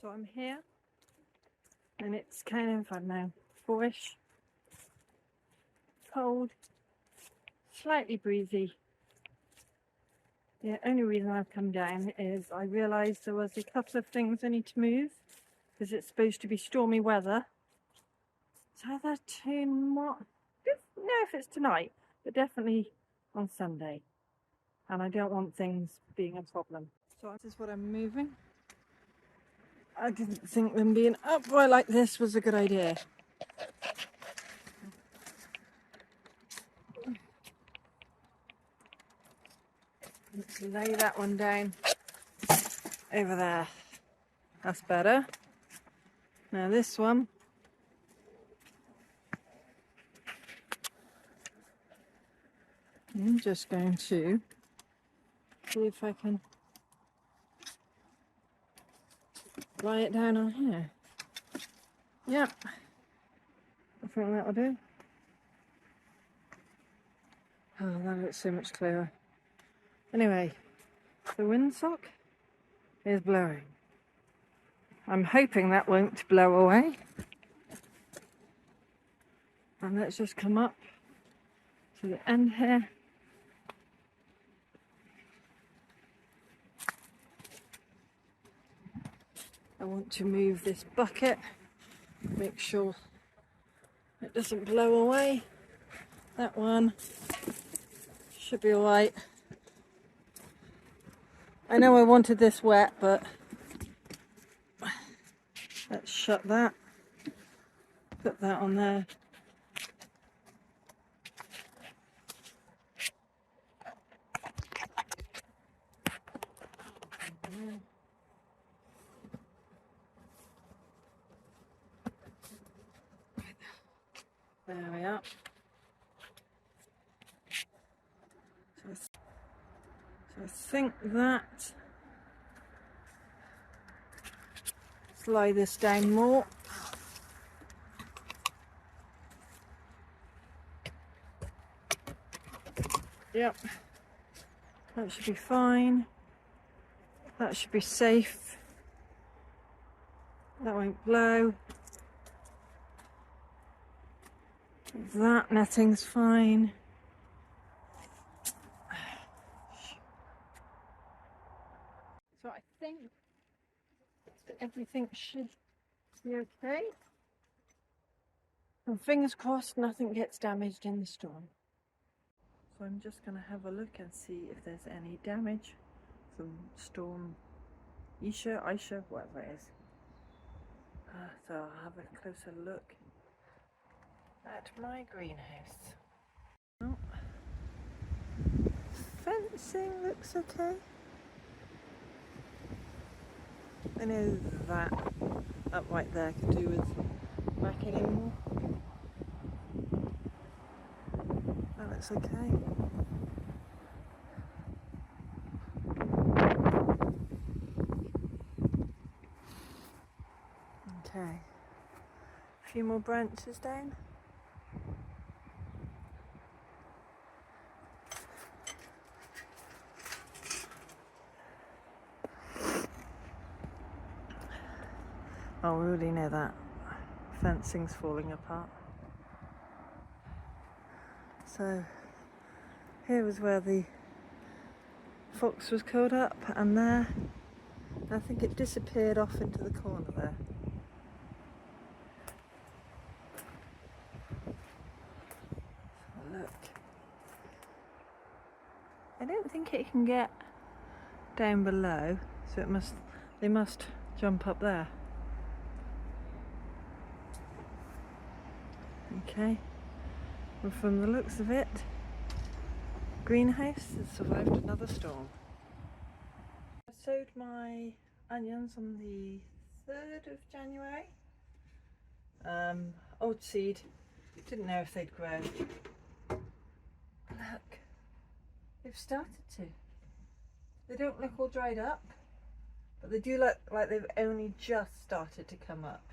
So I'm here and it's kind of, I don't know, 4ish, cold, slightly breezy. The only reason I've come down is I realised there was a couple of things I need to move because it's supposed to be stormy weather. It's either tomorrow, no, if it's tonight, but definitely on Sunday. And I don't want things being a problem. So this is what I'm moving. I didn't think them being upright like this was a good idea. Let's lay that one down over there. That's better. Now this one, I'm just going to see if I can lie it down on here. Yep, I think that'll do. Oh, that looks so much clearer. Anyway, the windsock is blowing. I'm hoping that won't blow away. And let's just come up to the end here. I want to move this bucket, make sure it doesn't blow away. That one should be alright. I know I wanted this wet, but let's shut that. Put that on there. There we are. So I think that, let's lie this down more. Yep, that should be fine. That should be safe. That won't blow. That netting's fine. So I think everything should be okay. And fingers crossed nothing gets damaged in the storm. So I'm just going to have a look and see if there's any damage from Storm Isha, whatever it is. So I'll have a closer look at my greenhouse. Oh. Fencing looks okay. I know that up right there could do with whacking in more. That looks okay. Okay. A few more branches down. Oh, we already know that. Fencing's falling apart. So, here was where the fox was curled up, and there, I think it disappeared off into the corner there. Look. I don't think it can get down below, so they must jump up there. Okay, and from the looks of it, greenhouse has survived another storm. I sowed my onions on the 3rd of January. Old seed, didn't know if they'd grow. Look, they've started to. They don't look all dried up, but they do look like they've only just started to come up.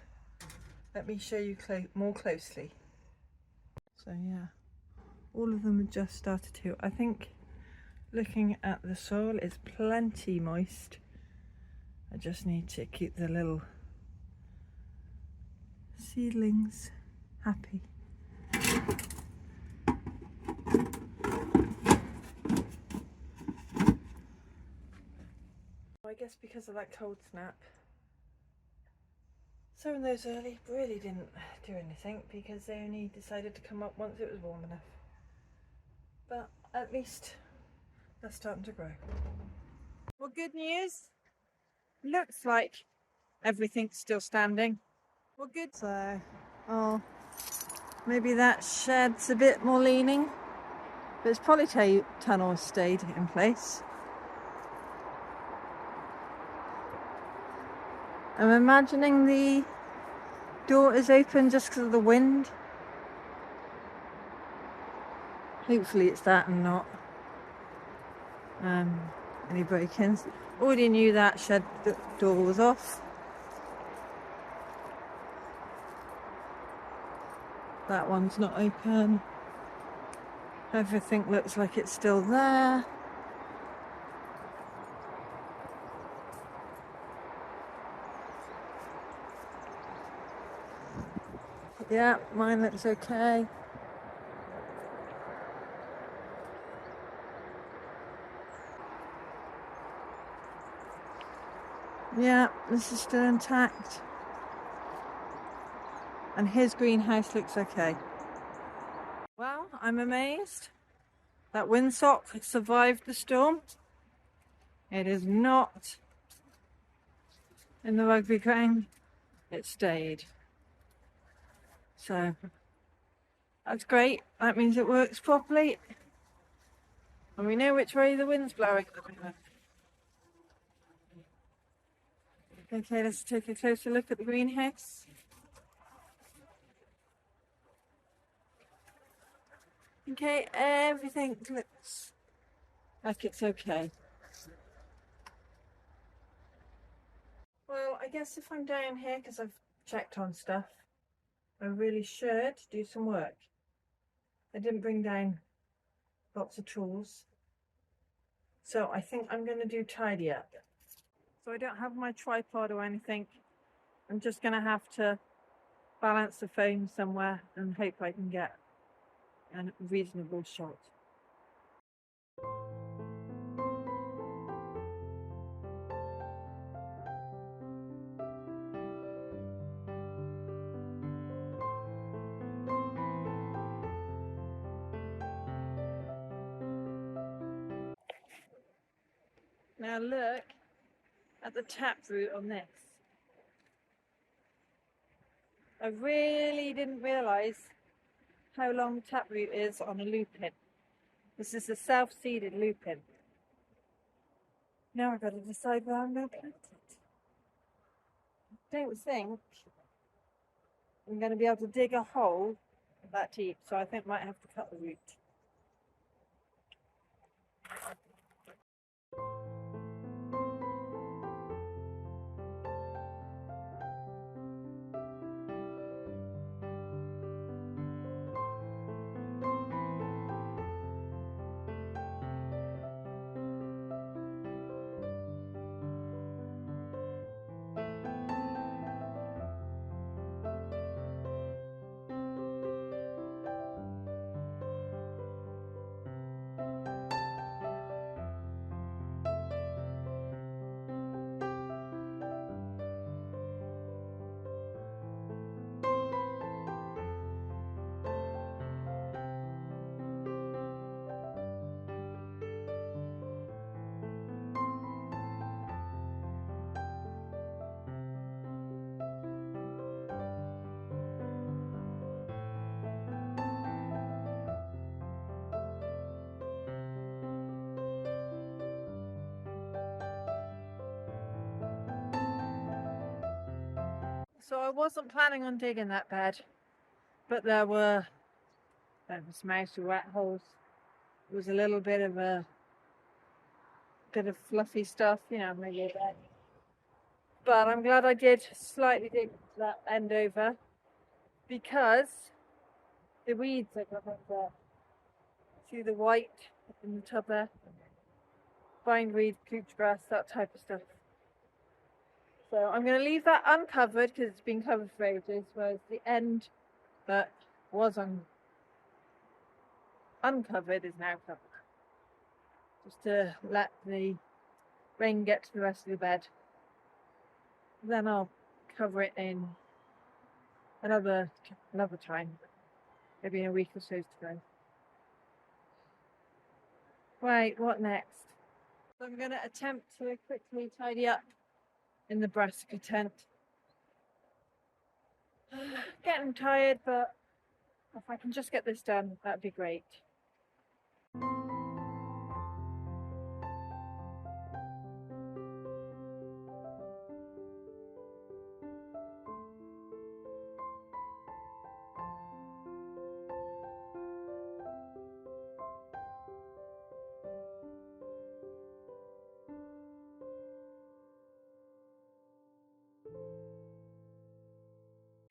Let me show you more closely. So yeah, all of them have just started to. I think looking at the soil is plenty moist. I just need to keep the little seedlings happy. I guess because of that cold snap, sowing those early really didn't do anything because they only decided to come up once it was warm enough. But at least they're starting to grow. Well, good news. Looks like everything's still standing. Well, good. So, oh, maybe that shed's a bit more leaning, but its polytunnel stayed in place. I'm imagining the door is open just because of the wind. Hopefully it's that and not any break-ins. Already knew that shed door was off. That one's not open. Everything looks like it's still there. Yeah, mine looks okay. Yeah, this is still intact. And his greenhouse looks okay. Well, I'm amazed that windsock survived the storm. It is not in the rugby ground. It stayed. So that's great. That means it works properly. And we know which way the wind's blowing. Okay, let's take a closer look at the greenhouse. Okay, everything looks like it's okay. Well, I guess if I'm down here because I've checked on stuff, I really should do some work. I didn't bring down lots of tools, so I think I'm going to do tidy up. So I don't have my tripod or anything. I'm just going to have to balance the phone somewhere and hope I can get a reasonable shot. Now look at the taproot on this. I really didn't realise how long the taproot is on a lupin. This is a self-seeded lupin. Now I've got to decide where I'm going to plant it. I don't think I'm going to be able to dig a hole that deep, so I think I might have to cut the root. So I wasn't planning on digging that bed, but there was mouse or rat holes. It was a little bit of fluffy stuff, you know, maybe a bed. But I'm glad I did slightly dig that end over because the weeds are going to see the white in the tub there. Bindweed, cooch grass, that type of stuff. So I'm going to leave that uncovered because it's been covered for ages, whereas the end that was uncovered is now covered. Just to let the rain get to the rest of the bed. Then I'll cover it in another time, maybe in a week or so's time. Right, what next? So I'm going to attempt to quickly tidy up in the brassica tent. Getting tired, but if I can just get this done, that'd be great.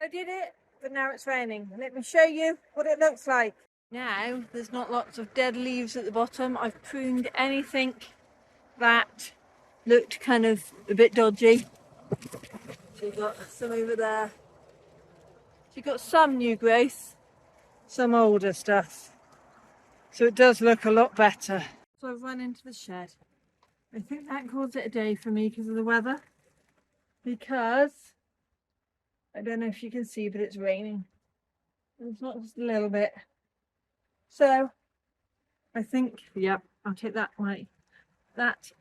I did it, but now it's raining. Let me show you what it looks like. Now, there's not lots of dead leaves at the bottom. I've pruned anything that looked kind of a bit dodgy. So you've got some over there. So you've got some new growth, some older stuff. So it does look a lot better. So I've run into the shed. I think that calls it a day for me because of the weather. Because I don't know if you can see, but it's raining. It's not just a little bit. So I think, yep, I'll take that way. That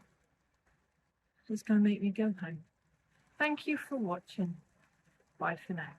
is going to make me go home. Thank you for watching. Bye for now.